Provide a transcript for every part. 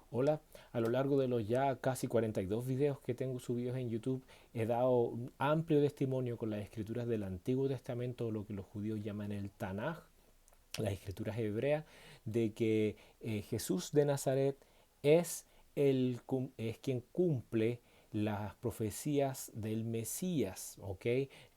Hola, a lo largo de los ya casi 42 videos que tengo subidos en YouTube, he dado un amplio testimonio con las escrituras del Antiguo Testamento, lo que los judíos llaman el Tanaj, las escrituras hebreas, de que Jesús de Nazaret es, es quien cumple las profecías del Mesías, ¿ok?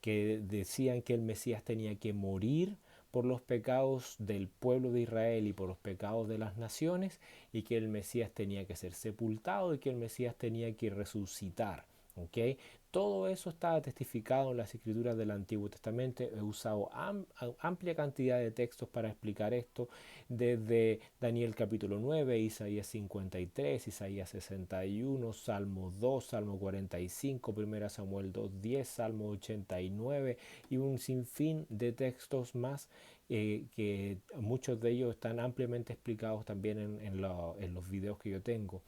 Que decían que el Mesías tenía que morir por los pecados del pueblo de Israel y por los pecados de las naciones, y que el Mesías tenía que ser sepultado y que el Mesías tenía que resucitar. ¿Ok? Todo eso está testificado en las escrituras del Antiguo Testamento. He usado amplia cantidad de textos para explicar esto, desde Daniel capítulo 9, Isaías 53, Isaías 61, Salmo 2, Salmo 45, 1 Samuel 2:10, Salmo 89 y un sinfín de textos más, que muchos de ellos están ampliamente explicados también en los videos que yo tengo.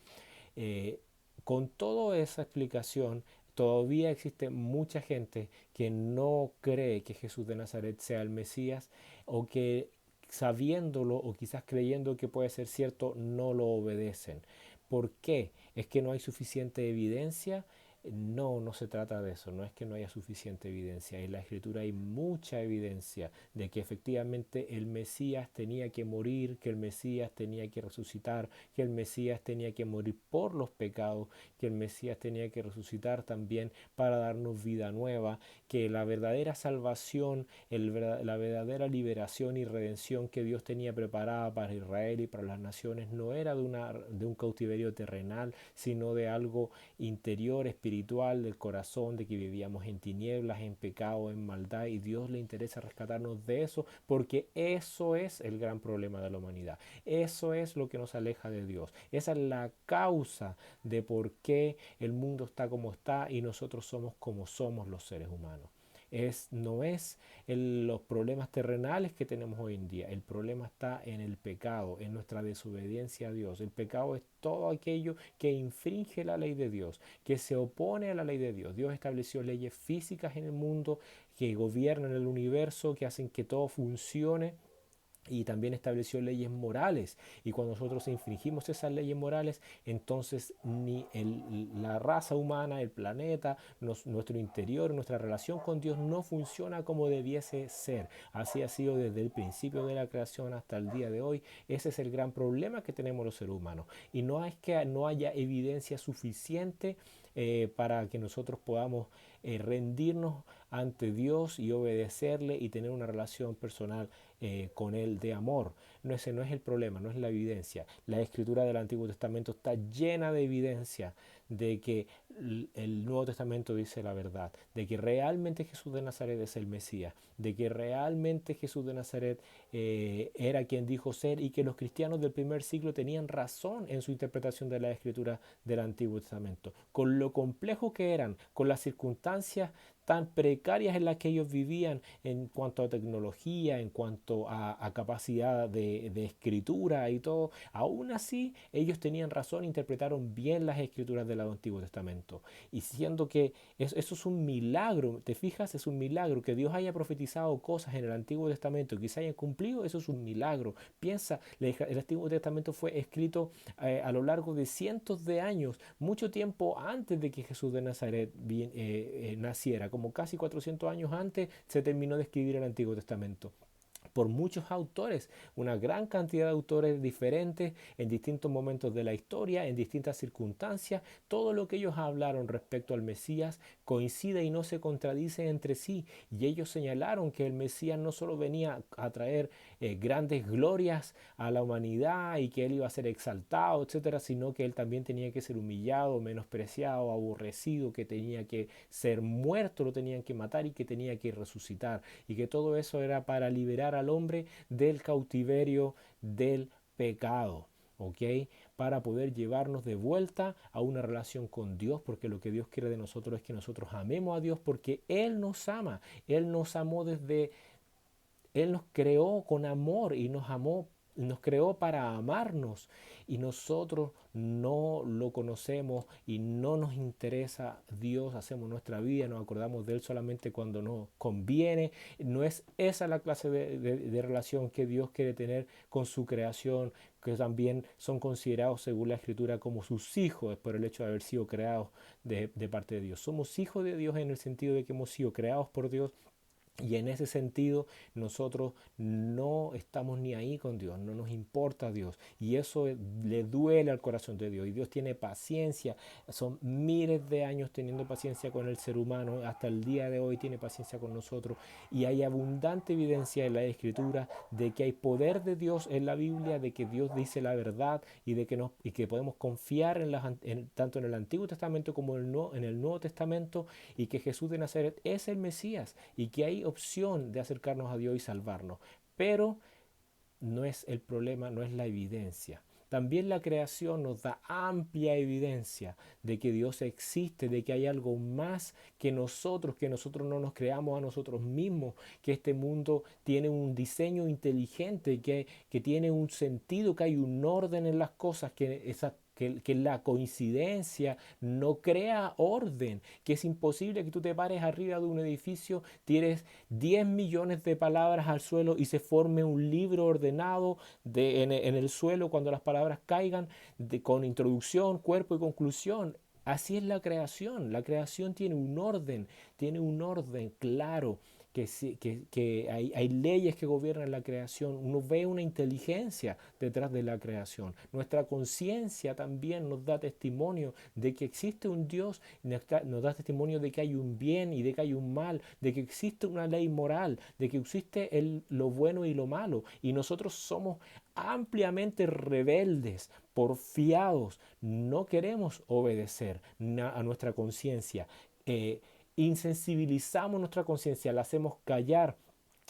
Eh, con toda esa explicación, todavía existe mucha gente que no cree que Jesús de Nazaret sea el Mesías, o que sabiéndolo o quizás creyendo que puede ser cierto, no lo obedecen. ¿Por qué? ¿Es que no hay suficiente evidencia? No, no se trata de eso, no es que no haya suficiente evidencia. En la escritura hay mucha evidencia de que efectivamente el Mesías tenía que morir, que el Mesías tenía que resucitar, que el Mesías tenía que morir por los pecados, que el Mesías tenía que resucitar también para darnos vida nueva, que la verdadera salvación, la verdadera liberación y redención que Dios tenía preparada para Israel y para las naciones no era de un cautiverio terrenal, sino de algo interior, espiritual, del corazón, de que vivíamos en tinieblas, en pecado, en maldad, y Dios le interesa rescatarnos de eso, porque eso es el gran problema de la humanidad. Eso es lo que nos aleja de Dios. Esa es la causa de por qué el mundo está como está y nosotros somos como somos los seres humanos. No es los problemas terrenales que tenemos hoy en día. El problema está en el pecado, en nuestra desobediencia a Dios. El pecado es todo aquello que infringe la ley de Dios, que se opone a la ley de Dios. Dios estableció leyes físicas en el mundo que gobiernan el universo, que hacen que todo funcione, y también estableció leyes morales, y cuando nosotros infringimos esas leyes morales, entonces la raza humana, el planeta, nuestro interior, nuestra relación con Dios no funciona como debiese ser. Así ha sido desde el principio de la creación hasta el día de hoy. Ese es el gran problema que tenemos los seres humanos, y no es que no haya evidencia suficiente para que nosotros podamos rendirnos ante Dios y obedecerle y tener una relación personal con Él de amor. No, ese no es el problema, no es la evidencia. La escritura del Antiguo Testamento está llena de evidencia de que el Nuevo Testamento dice la verdad, de que realmente Jesús de Nazaret es el Mesías, de que realmente Jesús de Nazaret era quien dijo ser, y que los cristianos del primer siglo tenían razón en su interpretación de la escritura del Antiguo Testamento, con lo complejo que eran, con las circunstancias tan precarias en las que ellos vivían en cuanto a tecnología, en cuanto a capacidad de escritura y todo. Aún así, ellos tenían razón, interpretaron bien las escrituras del Antiguo Testamento. Y siendo que eso es un milagro, ¿te fijas? Es un milagro que Dios haya profetizado cosas en el Antiguo Testamento y que se hayan cumplido. Eso es un milagro. Piensa, el Antiguo Testamento fue escrito a lo largo de cientos de años, mucho tiempo antes de que Jesús de Nazaret naciera, como casi 400 años antes se terminó de escribir el Antiguo Testamento por muchos autores, una gran cantidad de autores diferentes en distintos momentos de la historia, en distintas circunstancias. Todo lo que ellos hablaron respecto al Mesías coincide y no se contradice entre sí. Y ellos señalaron que el Mesías no solo venía a traer grandes glorias a la humanidad y que él iba a ser exaltado, etcétera, sino que él también tenía que ser humillado, menospreciado, aborrecido, que tenía que ser muerto, lo tenían que matar y que tenía que resucitar, y que todo eso era para liberar al hombre del cautiverio del pecado. ¿Ok? Para poder llevarnos de vuelta a una relación con Dios, porque lo que Dios quiere de nosotros es que nosotros amemos a Dios, porque Él nos ama. Él nos amó él nos creó con amor y nos amó nos creó para amarnos y nosotros no lo conocemos y no nos interesa Dios, hacemos nuestra vida, nos acordamos de Él solamente cuando nos conviene. No es esa la clase de relación que Dios quiere tener con su creación, que también son considerados según la Escritura como sus hijos por el hecho de haber sido creados de parte de Dios. Somos hijos de Dios en el sentido de que hemos sido creados por Dios. Y en ese sentido nosotros no estamos ni ahí con Dios, no nos importa Dios. Y eso le duele al corazón de Dios. Y Dios tiene paciencia, son miles de años teniendo paciencia con el ser humano, hasta el día de hoy tiene paciencia con nosotros. Y hay abundante evidencia en la Escritura de que hay poder de Dios en la Biblia, de que Dios dice la verdad y de que, y que podemos confiar tanto en el Antiguo Testamento como en el Nuevo Testamento, y que Jesús de Nazaret es el Mesías y que hay opción de acercarnos a Dios y salvarnos. Pero no es el problema, no es la evidencia. También la creación nos da amplia evidencia de que Dios existe, de que hay algo más que nosotros no nos creamos a nosotros mismos, que este mundo tiene un diseño inteligente, que tiene un sentido, que hay un orden en las cosas, que la coincidencia no crea orden, que es imposible que tú te pares arriba de un edificio, tires 10 millones de palabras al suelo y se forme un libro ordenado en el suelo cuando las palabras caigan, con introducción, cuerpo y conclusión. Así es la creación tiene un orden claro, que hay leyes que gobiernan la creación, uno ve una inteligencia detrás de la creación. Nuestra conciencia también nos da testimonio de que existe un Dios, nos da testimonio de que hay un bien y de que hay un mal, de que existe una ley moral, de que existe lo bueno y lo malo. Y nosotros somos ampliamente rebeldes, porfiados, no queremos obedecer a nuestra conciencia. Insensibilizamos nuestra conciencia, la hacemos callar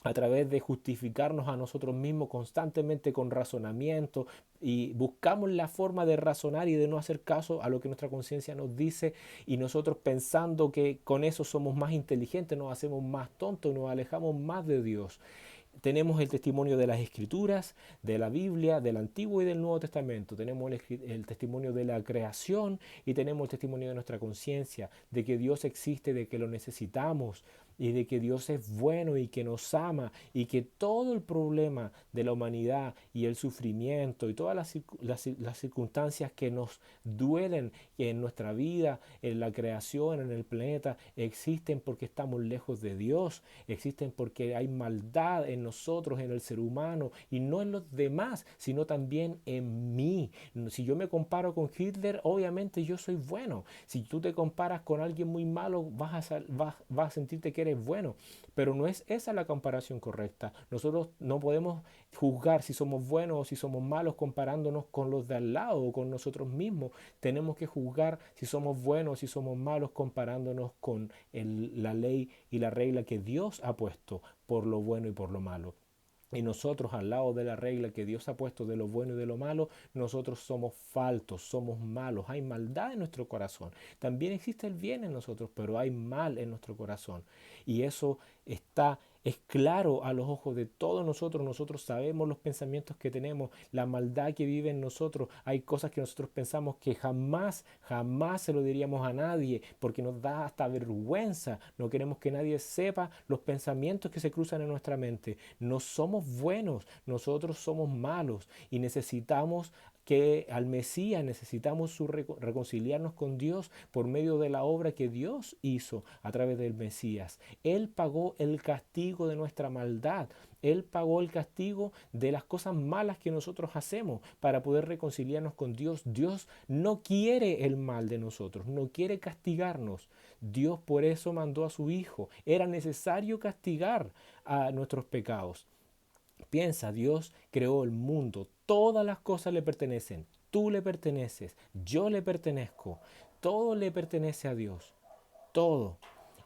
a través de justificarnos a nosotros mismos constantemente con razonamiento, y buscamos la forma de razonar y de no hacer caso a lo que nuestra conciencia nos dice, y nosotros pensando que con eso somos más inteligentes nos hacemos más tontos, nos alejamos más de Dios. Tenemos el testimonio de las Escrituras, de la Biblia, del Antiguo y del Nuevo Testamento. Tenemos el testimonio de la creación y tenemos el testimonio de nuestra conciencia, de que Dios existe, de que lo necesitamos y de que Dios es bueno y que nos ama, y que todo el problema de la humanidad y el sufrimiento y todas las circunstancias que nos duelen en nuestra vida, en la creación, en el planeta, existen porque estamos lejos de Dios, existen porque hay maldad en nosotros, en el ser humano, y no en los demás, sino también en mí. Si yo me comparo con Hitler, obviamente yo soy bueno. Si tú te comparas con alguien muy malo, vas a sentirte que eres bueno, pero no es esa la comparación correcta. Nosotros no podemos juzgar si somos buenos o si somos malos comparándonos con los de al lado o con nosotros mismos. Tenemos que juzgar si somos buenos o si somos malos comparándonos con la ley y la regla que Dios ha puesto por lo bueno y por lo malo. Y nosotros, al lado de la regla que Dios ha puesto de lo bueno y de lo malo, nosotros somos faltos, somos malos. Hay maldad en nuestro corazón. También existe el bien en nosotros, pero hay mal en nuestro corazón. Y eso es claro a los ojos de todos nosotros. Nosotros sabemos los pensamientos que tenemos, la maldad que vive en nosotros. Hay cosas que nosotros pensamos que jamás, jamás se lo diríamos a nadie, porque nos da hasta vergüenza. No queremos que nadie sepa los pensamientos que se cruzan en nuestra mente. No somos buenos, nosotros somos malos, y necesitamos que al Mesías, necesitamos reconciliarnos con Dios por medio de la obra que Dios hizo a través del Mesías. Él pagó el castigo de nuestra maldad. Él pagó el castigo de las cosas malas que nosotros hacemos para poder reconciliarnos con Dios. Dios no quiere el mal de nosotros, no quiere castigarnos. Dios por eso mandó a su Hijo. Era necesario castigar a nuestros pecados. Piensa, Dios creó el mundo, todas las cosas le pertenecen, tú le perteneces, yo le pertenezco, todo le pertenece a Dios, todo.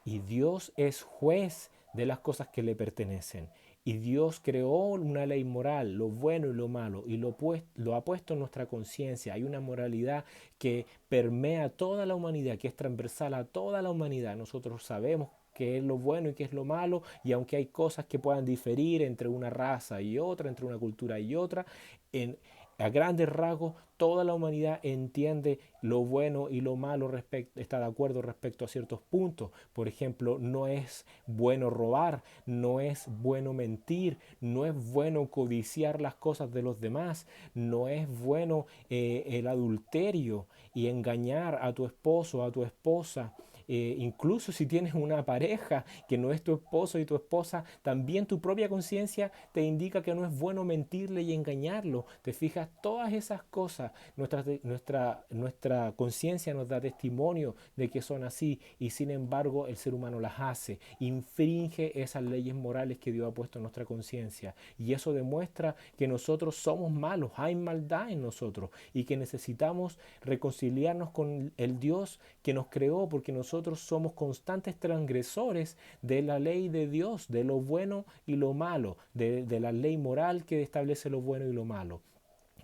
Y Dios es juez de las cosas que le pertenecen. Y Dios creó una ley moral, lo bueno y lo malo, y lo ha puesto en nuestra conciencia. Hay una moralidad que permea a toda la humanidad, que es transversal a toda la humanidad. Nosotros sabemos qué es lo bueno y qué es lo malo, y aunque hay cosas que puedan diferir entre una raza y otra, entre una cultura y otra, en, a grandes rasgos toda la humanidad entiende lo bueno y lo malo, está de acuerdo respecto a ciertos puntos. Por ejemplo, no es bueno robar, no es bueno mentir, no es bueno codiciar las cosas de los demás, no es bueno el adulterio y engañar a tu esposo, a tu esposa. Incluso si tienes una pareja que no es tu esposo y tu esposa, también tu propia conciencia te indica que no es bueno mentirle y engañarlo. Te fijas, todas esas cosas, nuestra conciencia nos da testimonio de que son así, y sin embargo el ser humano las hace, infringe esas leyes morales que Dios ha puesto en nuestra conciencia, y eso demuestra que nosotros somos malos, hay maldad en nosotros, y que necesitamos reconciliarnos con el Dios que nos creó, porque nosotros somos constantes transgresores de la ley de Dios, de lo bueno y lo malo, de la ley moral que establece lo bueno y lo malo.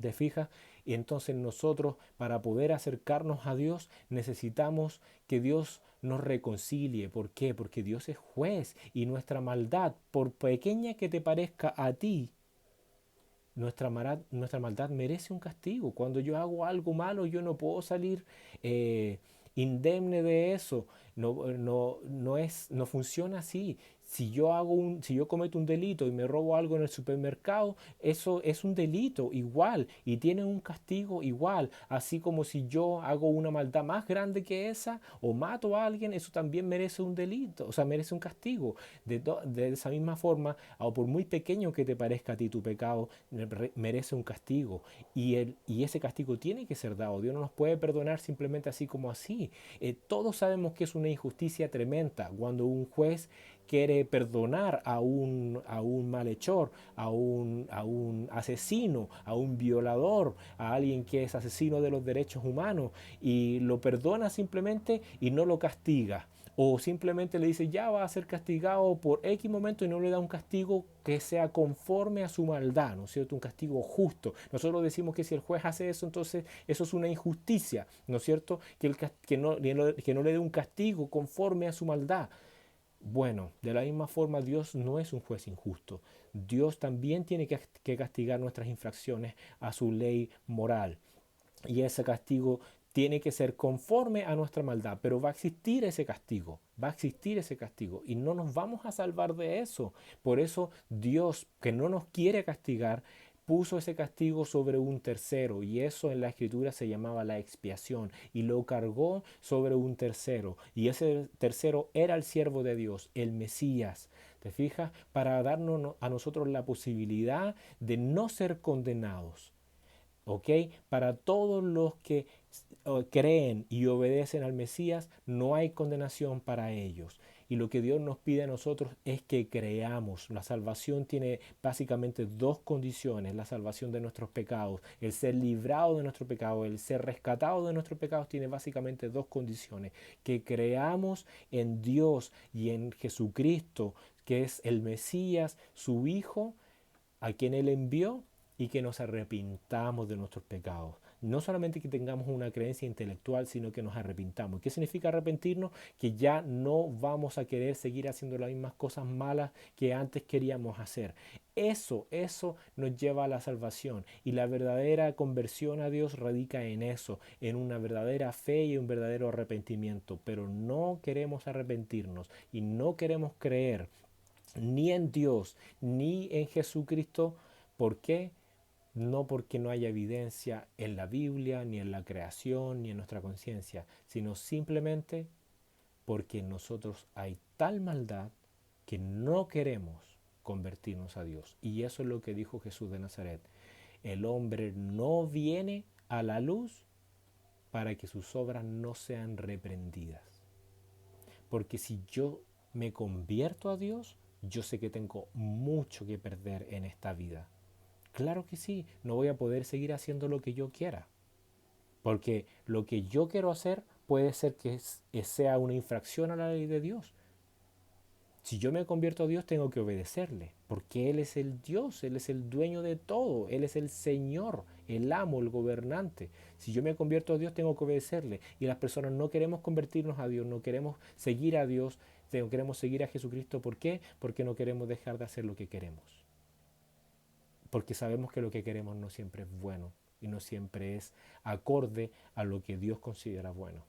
¿Te fijas? Y entonces nosotros, para poder acercarnos a Dios, necesitamos que Dios nos reconcilie. ¿Por qué? Porque Dios es juez, y nuestra maldad, por pequeña que te parezca a ti, nuestra maldad merece un castigo. Cuando yo hago algo malo, yo no puedo salir eh, indemne de eso. No funciona así. Si yo cometo un delito y me robo algo en el supermercado, eso es un delito igual y tiene un castigo igual. Así como si yo hago una maldad más grande que esa o mato a alguien, eso también merece un delito, o sea, merece un castigo. De esa misma forma, o por muy pequeño que te parezca a ti tu pecado, merece un castigo, y ese castigo tiene que ser dado. Dios no nos puede perdonar simplemente así como así. Todos sabemos que es una injusticia tremenda cuando un juez quiere perdonar a un malhechor, a un asesino, a un violador, a alguien que es asesino de los derechos humanos, y lo perdona simplemente y no lo castiga. O simplemente le dice ya va a ser castigado por X momento, y no le da un castigo que sea conforme a su maldad, ¿no es cierto? Un castigo justo. Nosotros decimos que si el juez hace eso, entonces eso es una injusticia, ¿no es cierto? Que no le dé un castigo conforme a su maldad. Bueno, de la misma forma Dios no es un juez injusto. Dios también tiene que castigar nuestras infracciones a su ley moral. Y ese castigo tiene que ser conforme a nuestra maldad, pero va a existir ese castigo, va a existir ese castigo, y no nos vamos a salvar de eso. Por eso Dios, que no nos quiere castigar, puso ese castigo sobre un tercero, y eso en la escritura se llamaba la expiación, y lo cargó sobre un tercero, y ese tercero era el siervo de Dios, el Mesías. ¿Te fijas? Para darnos a nosotros la posibilidad de no ser condenados. ¿Ok? Para todos los que creen y obedecen al Mesías, no hay condenación para ellos. Y lo que Dios nos pide a nosotros es que creamos. La salvación tiene básicamente dos condiciones: la salvación de nuestros pecados, el ser librado de nuestros pecados, el ser rescatado de nuestros pecados, tiene básicamente dos condiciones: que creamos en Dios y en Jesucristo, que es el Mesías, su Hijo, a quien Él envió, y que nos arrepintamos de nuestros pecados. No solamente que tengamos una creencia intelectual, sino que nos arrepintamos. ¿Qué significa arrepentirnos? Que ya no vamos a querer seguir haciendo las mismas cosas malas que antes queríamos hacer. Eso nos lleva a la salvación, y la verdadera conversión a Dios radica en eso, en una verdadera fe y un verdadero arrepentimiento. Pero no queremos arrepentirnos y no queremos creer ni en Dios ni en Jesucristo. ¿Por qué? No porque no haya evidencia en la Biblia, ni en la creación, ni en nuestra conciencia, sino simplemente porque en nosotros hay tal maldad que no queremos convertirnos a Dios. Y eso es lo que dijo Jesús de Nazaret: el hombre no viene a la luz para que sus obras no sean reprendidas. Porque si yo me convierto a Dios, yo sé que tengo mucho que perder en esta vida. Claro que sí, no voy a poder seguir haciendo lo que yo quiera, porque lo que yo quiero hacer puede ser que sea una infracción a la ley de Dios. Si yo me convierto a Dios, tengo que obedecerle, porque Él es el Dios, Él es el dueño de todo, Él es el Señor, el amo, el gobernante. Si yo me convierto a Dios, tengo que obedecerle. Y las personas no queremos convertirnos a Dios, no queremos seguir a Dios, queremos seguir a Jesucristo. ¿Por qué? Porque no queremos dejar de hacer lo que queremos. Porque sabemos que lo que queremos no siempre es bueno y no siempre es acorde a lo que Dios considera bueno.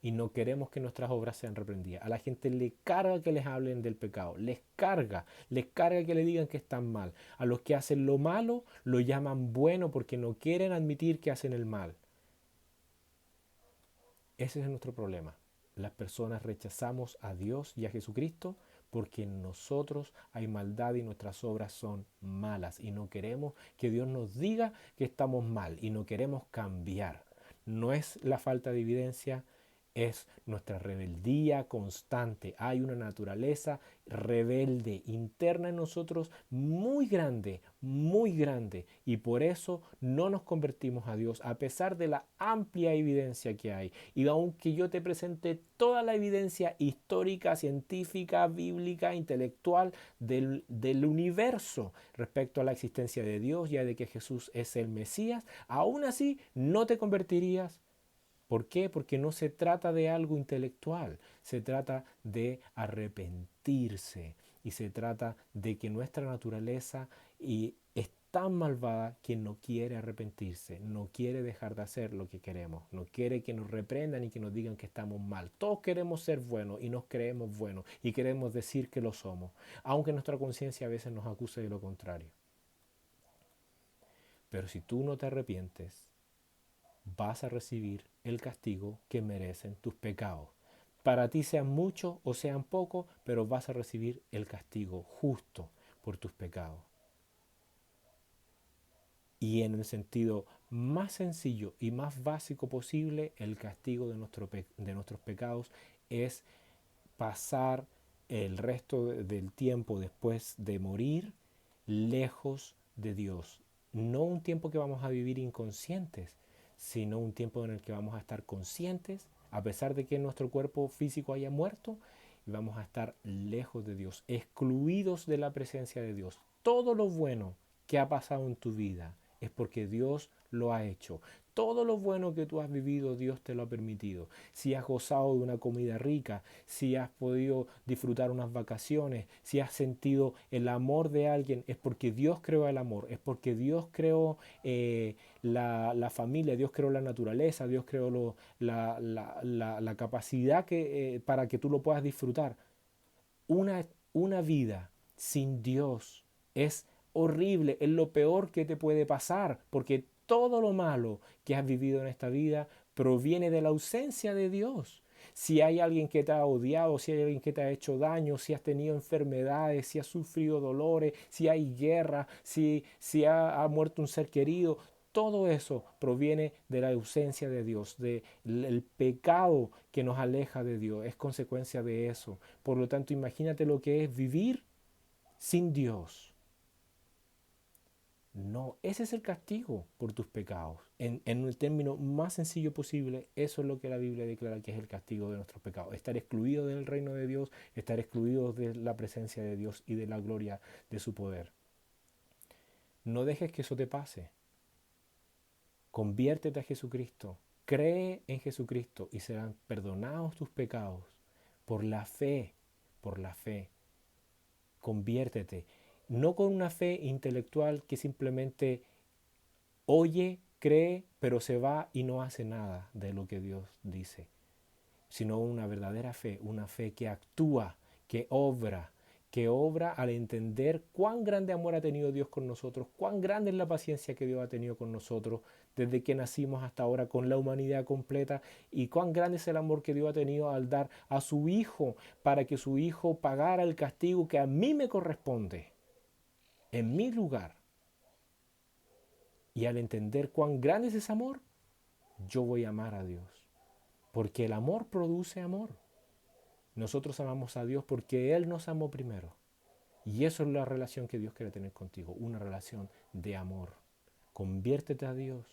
Y no queremos que nuestras obras sean reprendidas. A la gente le carga que les hablen del pecado, les carga que le digan que están mal. A los que hacen lo malo lo llaman bueno porque no quieren admitir que hacen el mal. Ese es nuestro problema. Las personas rechazamos a Dios y a Jesucristo porque en nosotros hay maldad y nuestras obras son malas y no queremos que Dios nos diga que estamos mal y no queremos cambiar. No es la falta de evidencia, es nuestra rebeldía constante. Hay una naturaleza rebelde interna en nosotros muy grande. Y por eso no nos convertimos a Dios, a pesar de la amplia evidencia que hay. Y aunque yo te presente toda la evidencia histórica, científica, bíblica, intelectual del universo respecto a la existencia de Dios, ya de que Jesús es el Mesías, aún así no te convertirías. ¿Por qué? Porque no se trata de algo intelectual, se trata de arrepentirse y se trata de que nuestra naturaleza es tan malvada que no quiere arrepentirse, no quiere dejar de hacer lo que queremos, no quiere que nos reprendan y que nos digan que estamos mal. Todos queremos ser buenos y nos creemos buenos y queremos decir que lo somos, aunque nuestra conciencia a veces nos acuse de lo contrario. Pero si tú no te arrepientes, vas a recibir el castigo que merecen tus pecados. Para ti sean muchos o sean pocos, pero vas a recibir el castigo justo por tus pecados. Y en el sentido más sencillo y más básico posible, el castigo de nuestros pecados es pasar el resto del tiempo después de morir lejos de Dios. No un tiempo que vamos a vivir inconscientes, sino un tiempo en el que vamos a estar conscientes, a pesar de que nuestro cuerpo físico haya muerto, y vamos a estar lejos de Dios, excluidos de la presencia de Dios. Todo lo bueno que ha pasado en tu vida es porque Dios lo ha hecho. Todo lo bueno que tú has vivido, Dios te lo ha permitido. Si has gozado de una comida rica, si has podido disfrutar unas vacaciones, si has sentido el amor de alguien, es porque Dios creó el amor, es porque Dios creó la familia, Dios creó la naturaleza, Dios creó la capacidad para que tú lo puedas disfrutar. Una vida sin Dios es horrible, es lo peor que te puede pasar, porque todo lo malo que has vivido en esta vida proviene de la ausencia de Dios. Si hay alguien que te ha odiado, si hay alguien que te ha hecho daño, si has tenido enfermedades, si has sufrido dolores, si hay guerra, si ha muerto un ser querido, todo eso proviene de la ausencia de Dios, del pecado que nos aleja de Dios, es consecuencia de eso. Por lo tanto, imagínate lo que es vivir sin Dios. No, ese es el castigo por tus pecados. En el término más sencillo posible, eso es lo que la Biblia declara que es el castigo de nuestros pecados. Estar excluido del reino de Dios, estar excluido de la presencia de Dios y de la gloria de su poder. No dejes que eso te pase. Conviértete a Jesucristo. Cree en Jesucristo y serán perdonados tus pecados por la fe, por la fe. Conviértete. No con una fe intelectual que simplemente oye, cree, pero se va y no hace nada de lo que Dios dice, sino una verdadera fe, una fe que actúa, que obra al entender cuán grande amor ha tenido Dios con nosotros, cuán grande es la paciencia que Dios ha tenido con nosotros desde que nacimos hasta ahora con la humanidad completa y cuán grande es el amor que Dios ha tenido al dar a su Hijo para que su Hijo pagara el castigo que a mí me corresponde en mi lugar. Y al entender cuán grande es ese amor, yo voy a amar a Dios. Porque el amor produce amor. Nosotros amamos a Dios porque Él nos amó primero. Y eso es la relación que Dios quiere tener contigo, una relación de amor. Conviértete a Dios,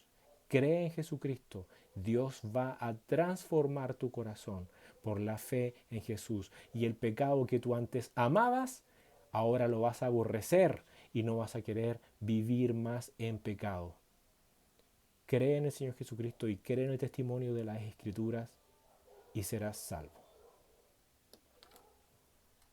cree en Jesucristo. Dios va a transformar tu corazón por la fe en Jesús. Y el pecado que tú antes amabas, ahora lo vas a aborrecer y no vas a querer vivir más en pecado. Cree en el Señor Jesucristo y cree en el testimonio de las Escrituras y serás salvo.